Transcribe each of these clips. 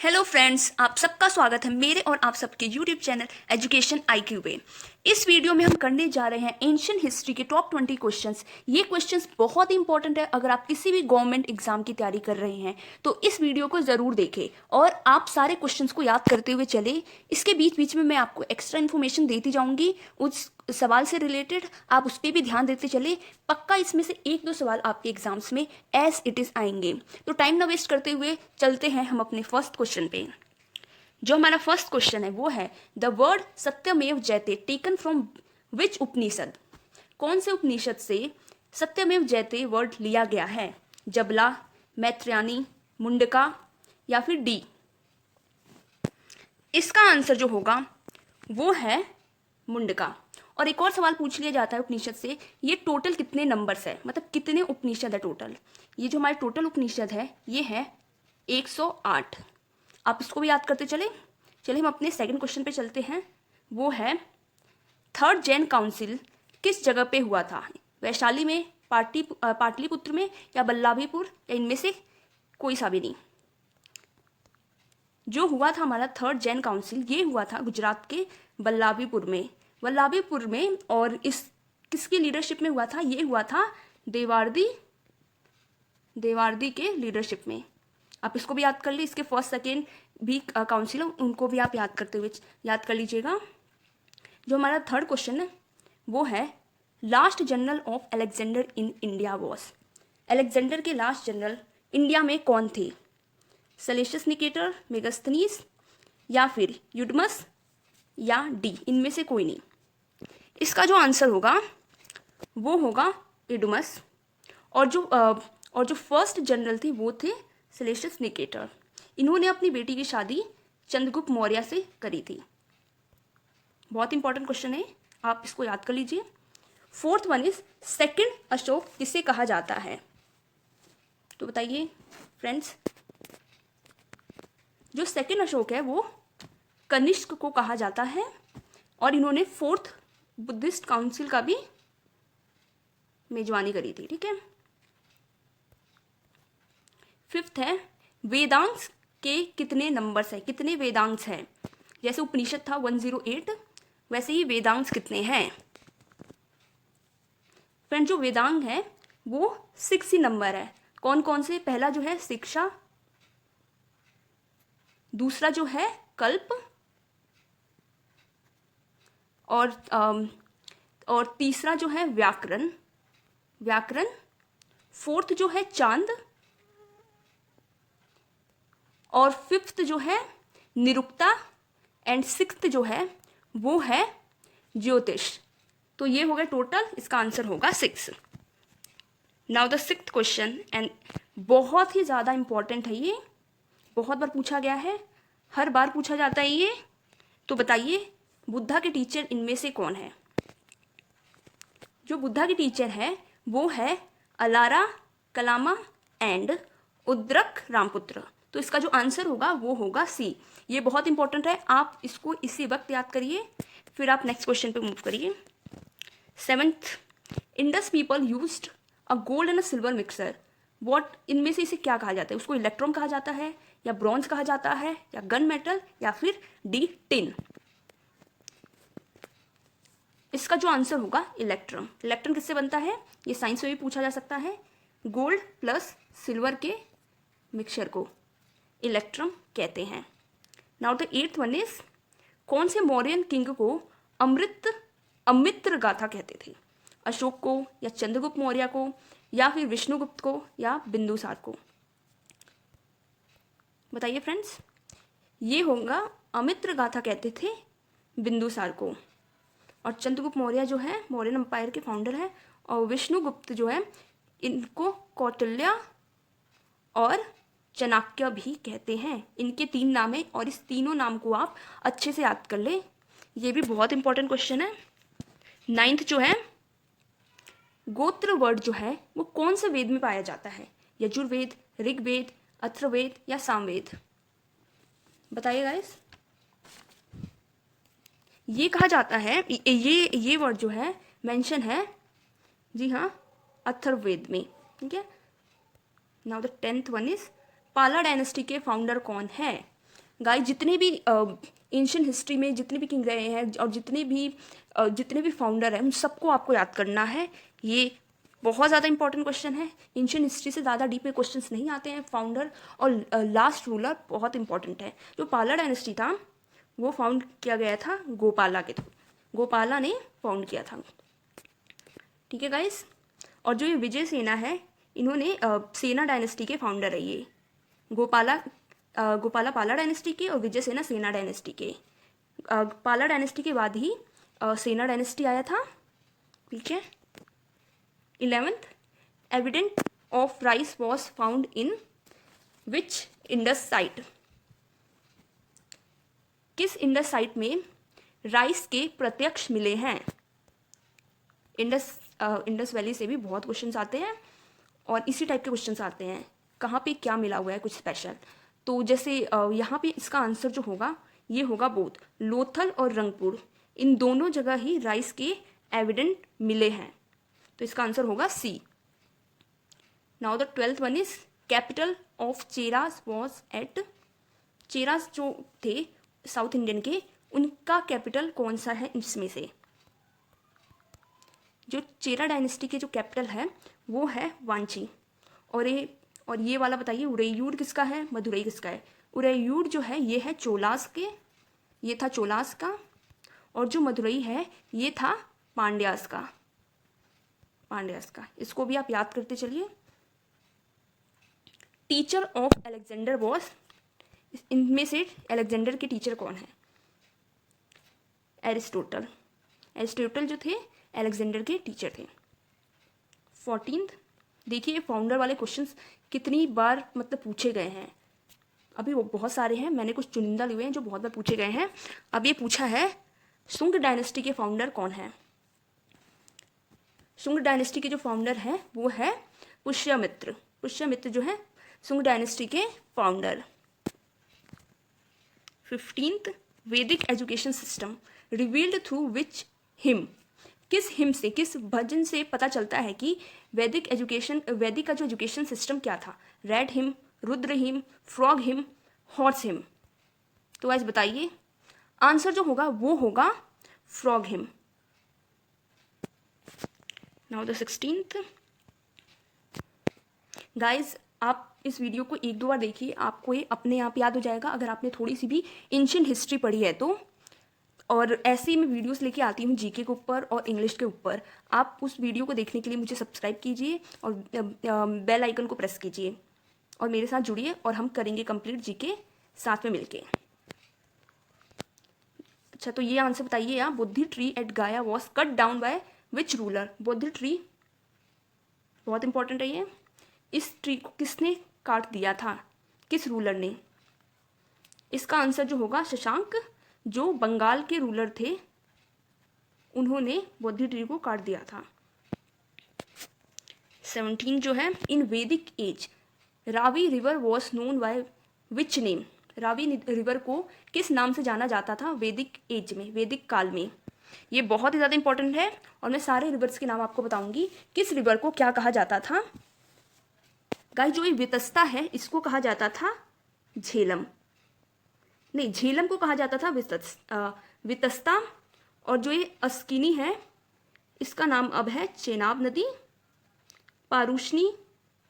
Hello friends, आप सबका स्वागत है मेरे और आप सबके यूट्यूब चैनल एजुकेशन IQ पे। इस वीडियो में हम करने जा रहे हैं एंशिएंट हिस्ट्री के टॉप 20 क्वेश्चंस। ये क्वेश्चंस बहुत ही इंपॉर्टेंट है। अगर आप किसी भी गवर्नमेंट एग्जाम की तैयारी कर रहे हैं तो इस वीडियो को ज़रूर देखें और आप सारे क्वेश्चंस को याद करते हुए चले। इसके बीच बीच में मैं आपको एक्स्ट्रा इन्फॉर्मेशन देती जाऊँगी उस सवाल से रिलेटेड, आप उस पर भी ध्यान देते चले। पक्का इसमें से एक दो सवाल आपके एग्जाम्स में एज इट इज़ आएंगे। तो टाइम ना वेस्ट करते हुए चलते हैं हम अपने फर्स्ट क्वेश्चन पे। जो हमारा फर्स्ट क्वेश्चन है वो है द वर्ड सत्यमेव जयते टेकन फ्रॉम विच उपनिषद। कौन से उपनिषद से सत्यमेव जयते वर्ड लिया गया है? जबला, मैत्रेयनी, मुंडका या फिर डी? इसका आंसर जो होगा वो है मुंडका। और एक और सवाल पूछ लिया जाता है उपनिषद से, ये टोटल कितने नंबर्स है, मतलब कितने उपनिषद है टोटल। ये जो हमारे टोटल उपनिषद है ये है 108। आप इसको भी याद करते चले। चलिए हम अपने सेकंड क्वेश्चन पे चलते हैं। वो है थर्ड जैन काउंसिल किस जगह पे हुआ था? वैशाली में, पाटलिपुत्र में या बल्लाभीपुर या इनमें से कोई सा भी नहीं। जो हुआ था हमारा थर्ड जैन काउंसिल ये हुआ था गुजरात के बल्लाभीपुर में। और इस किसकी लीडरशिप में हुआ था? ये हुआ था देवार्दी के लीडरशिप में। आप इसको भी याद कर ली। इसके फर्स्ट सेकेंड भी काउंसिल उनको भी आप याद कर लीजिएगा। जो हमारा थर्ड क्वेश्चन है वो है last general of Alexander in India was. Alexander के लास्ट जनरल इंडिया में कौन थे? सेलेसियस निकेटर, मेगास्थनीज या फिर यूडमस या डी? इनमें से कोई नहीं। इसका जो आंसर होगा वो होगा यूडमस। और जो फर्स्ट जनरल थे वो थे सेलेसियस निकेटर। इन्होंने अपनी बेटी की शादी चंद्रगुप्त मौर्य से करी थी। बहुत इंपॉर्टेंट क्वेश्चन है, आप इसको याद कर लीजिए। Fourth one is second Ashok किसे कहा जाता है? तो बताइए फ्रेंड्स। जो सेकंड अशोक है वो कनिष्क को कहा जाता है और इन्होंने फोर्थ बुद्धिस्ट काउंसिल का भी मेजबानी करी थी। ठीक है। फिफ्थ है वेदांश के कितने नंबर्स है, कितने वेदांश है? जैसे उपनिषद था 108 वैसे ही वेदांश कितने हैं? फ्रेंड जो वेदांग है वो 6 ही नंबर है। कौन कौन से? पहला जो है शिक्षा, दूसरा जो है कल्प और तीसरा जो है व्याकरण, फोर्थ जो है चांद और फिफ्थ जो है निरुक्ता एंड सिक्स्थ जो है वो है ज्योतिष। तो ये हो गया टोटल, इसका आंसर होगा 6। Now the sixth question and बहुत ही ज़्यादा इंपॉर्टेंट है। ये बहुत बार पूछा गया है, हर बार पूछा जाता है ये। तो बताइए बुद्धा के टीचर इनमें से कौन है? जो बुद्धा के टीचर है वो है अलारा कलामा एंड उद्रक रामपुत्र। तो इसका जो आंसर होगा वो होगा सी। ये बहुत इंपॉर्टेंट है, आप इसको इसी वक्त याद करिए, फिर आप नेक्स्ट क्वेश्चन पे मूव करिए। Seventh, Indus people used a gold and a silver mixer. What? इनमें से इसे क्या कहा जाता है? उसको इलेक्ट्रॉन कहा जाता है या ब्रॉन्ज कहा जाता है या गन मेटल या फिर डी टिन? इसका जो आंसर होगा इलेक्ट्रॉन। इलेक्ट्रॉन किससे बनता है? ये साइंस में भी पूछा जा सकता है। गोल्ड प्लस सिल्वर के मिक्सचर को इलेक्ट्रॉन कहते हैं। Now the eighth one is कौन से मौर्यन किंग को अमित्र गाथा कहते थे? अशोक को या चंद्रगुप्त मौर्य को या फिर विष्णुगुप्त को या बिंदुसार को? बताइए फ्रेंड्स। ये होगा अमित्र गाथा कहते थे बिंदुसार को। और चंद्रगुप्त मौर्य जो है मौर्यन एम्पायर के फाउंडर है। और विष्णुगुप्त जो है इनको कौटिल्य और चाणक्य भी कहते हैं। इनके 3 नाम है और इस तीनों नाम को आप अच्छे से याद कर ले। ये भी बहुत इंपॉर्टेंट क्वेश्चन है। 9th जो है गोत्र वर्ड जो है वो कौन से वेद में पाया जाता है? यजुर्वेद, ऋग्वेद, अथर्ववेद या सामवेद? बताइए गाइस। ये कहा जाता है, ये वर्ड जो है मेंशन है, जी हाँ, अथर्ववेद में। ठीक है। Now the 10th one is पाला डायनेस्टी के फाउंडर कौन है? गाइस जितने भी एंशियंट हिस्ट्री में जितने भी किंग रहे हैं और जितने भी फाउंडर हैं उन सबको आपको याद करना है। ये बहुत ज़्यादा इंपॉर्टेंट क्वेश्चन है। एंशियंट हिस्ट्री से ज़्यादा डीप में क्वेश्चंस नहीं आते हैं। फाउंडर और लास्ट रूलर बहुत इंपॉर्टेंट है। जो पाला डायनेस्टी था वो फाउंड किया गया था गोपाला के थ्रू, गोपाला ने फाउंड किया था। ठीक है गाइस। और जो ये विजय सेना है इन्होंने सेना डायनेस्टी के फाउंडर है। ये गोपाला पाला डायनेस्टी के और विजय सेना डायनेस्टी के। पाला डायनेस्टी के बाद ही सेना डायनेस्टी आया था। ठीक है। 11th, evident of rice was found in which Indus site. किस इंडस साइट में राइस के प्रत्यक्ष मिले हैं? इंडस वैली से भी बहुत क्वेश्चंस आते हैं और इसी टाइप के क्वेश्चंस आते हैं। कहाँ पे क्या मिला हुआ है कुछ स्पेशल। तो जैसे यहाँ पे इसका आंसर जो होगा ये होगा बोथ लोथल और रंगपुर, इन दोनों जगह ही राइस के एविडेंट मिले हैं। तो इसका आंसर होगा C. Now the 12th one is capital of Cheras was at. Cheras जो थे साउथ इंडियन के, उनका कैपिटल कौन सा है इसमें से? जो चेरा डायनेस्टी के जो कैपिटल है वो है वांची। और ये वाला बताइए उरेयूर किसका है, मदुरई किसका है? उरेयूर जो है ये है चोलास के, ये था चोलास का। और जो मदुरई है ये था पांड्यास का। इसको भी आप याद करते चलिए। टीचर ऑफ अलेक्जेंडर वॉज, इनमें से अलेक्जेंडर के टीचर कौन है? एरिस्टोटल जो थे अलेक्जेंडर के टीचर थे। 14th, देखिए फाउंडर वाले क्वेश्चंस कितनी बार मतलब पूछे गए हैं। अभी वो बहुत सारे हैं, मैंने कुछ चुनिंदा लिए हैं जो बहुत बार पूछे गए हैं। अब ये पूछा है सुंग डायनेस्टी के फाउंडर कौन है? सुंग डायनेस्टी के जो फाउंडर हैं वो है पुष्यमित्र जो है सुंग डायनेस्टी के फाउंडर। 15th, वैदिक education system revealed through which him. किस हिम से, किस भजन से पता चलता है कि वैदिक का जो एजुकेशन सिस्टम क्या था? Red him, Rudra him, frog him, horse him. तो गाइस बताइए आंसर जो होगा वो होगा frog him. Now the 16th, guys आप इस वीडियो को 1-2 बार देखिए, आपको ये अपने आप याद हो जाएगा अगर आपने थोड़ी सी भी एंशिएंट हिस्ट्री पढ़ी है तो। और ऐसे ही मैं वीडियोस लेके आती हूँ जीके के ऊपर और इंग्लिश के ऊपर। आप उस वीडियो को देखने के लिए मुझे सब्सक्राइब कीजिए और बेल आइकन को प्रेस कीजिए और मेरे साथ जुड़िए और हम करेंगे कंप्लीट जीके साथ में मिलके। अच्छा, तो ये आंसर बताइए आप। बुद्धि ट्री एट गाया was cut down by which ruler? बुद्धि ट्री बहुत इंपॉर्टेंट है ये। इस ट्री को किसने काट दिया था, किस रूलर ने? इसका आंसर जो होगा शशांक, जो बंगाल के रूलर थे उन्होंने बोधि ट्री को काट दिया था। 17 जो है in Vedic age Ravi river was known by which name? Ravi river को किस नाम से जाना जाता था वैदिक एज में, वैदिक काल में? ये बहुत ही ज़्यादा इंपॉर्टेंट है और मैं सारे रिवर्स के नाम आपको बताऊंगी। किस रिवर को क्या कहा जाता था? गाइस जो ये वितस्ता है इसको कहा जाता था झेलम, नहीं झेलम को कहा जाता था वितस्ता। और जो ये अस्किनी है इसका नाम अब है चेनाब नदी। पारुशनी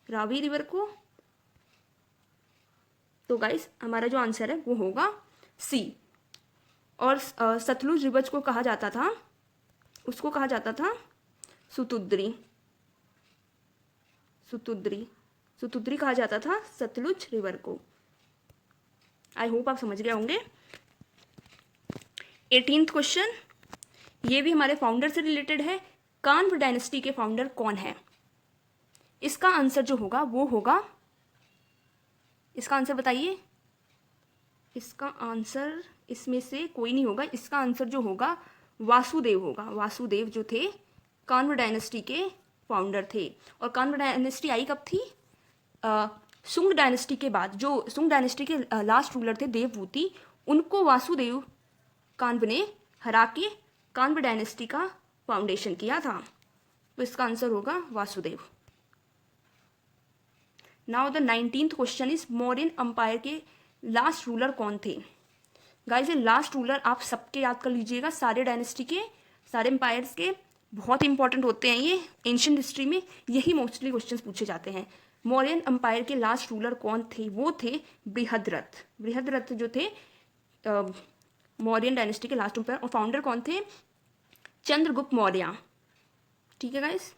रावी रिवर को। तो गाइस हमारा जो आंसर है वो होगा सी। और सतलुज रिवर को कहा जाता था, उसको कहा जाता था सुतुद्री कहा जाता था सतलुज रिवर को। आई होप आप समझ गए होंगे। 18th क्वेश्चन, ये भी हमारे फाउंडर से रिलेटेड है। कान्व डायनेस्टी के फाउंडर कौन है? इसका आंसर जो होगा वो होगा, इसका आंसर बताइए। इसका आंसर इसमें से कोई नहीं होगा। इसका आंसर जो होगा वासुदेव होगा। वासुदेव जो थे कान्व डायनेस्टी के फाउंडर थे। और कान्व डायनेस्टी आई कब थी? सुंग डायनेस्टी के बाद। जो सुंग डायनेस्टी के लास्ट रूलर थे देवभूति, उनको वासुदेव कान्व ने हरा के कान्व डायनेस्टी का फाउंडेशन किया था। तो इसका आंसर होगा Vasudev. Now the 19th question is Mauryan umpire के लास्ट रूलर कौन थे? गाइज ये लास्ट रूलर आप सबके याद कर लीजिएगा, सारे डायनेस्टी के, सारे एम्पायर्स के, बहुत इंपॉर्टेंट होते हैं ये एंशियंट हिस्ट्री में, यही मोस्टली क्वेश्चंस पूछे जाते हैं। मौर्यन एम्पायर के लास्ट रूलर कौन थे? वो थे बृहद्रथ। बृहद्रथ जो थे मौर्यन डायनेस्टी के लास्ट एम्पायर, और फाउंडर कौन थे? चंद्रगुप्त मौर्य। ठीक है guys.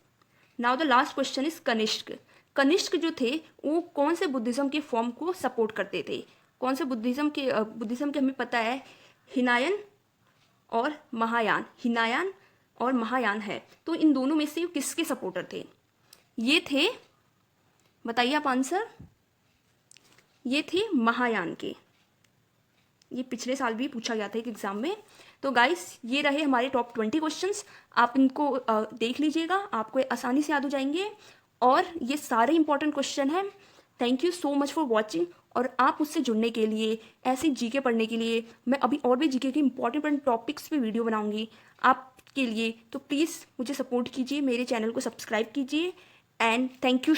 Now the last question is Kanishka. Kanishka जो थे वो कौन से बुद्धिज्म के फॉर्म को सपोर्ट करते थे? कौन से बुद्धिज्म के हमें पता है हिनायन और महायान, हिनायान और महायान है, तो इन दोनों में से किसके सपोर्टर थे? ये थे, बताइए आप आंसर। ये थे महायान के। ये पिछले साल भी पूछा गया था एक एग्जाम में। तो गाइस ये रहे हमारे टॉप 20 क्वेश्चंस, आप इनको देख लीजिएगा, आपको आसानी से याद हो जाएंगे, और ये सारे इंपॉर्टेंट क्वेश्चन हैं। Thank you so much for watching. और आप मुझसे जुड़ने के लिए, ऐसे जीके पढ़ने के लिए, मैं अभी और भी जीके के इंपॉर्टेंट टॉपिक्स पे वीडियो बनाऊंगी आपके लिए, तो प्लीज़ मुझे सपोर्ट कीजिए, मेरे चैनल को सब्सक्राइब कीजिए, एंड थैंक यू।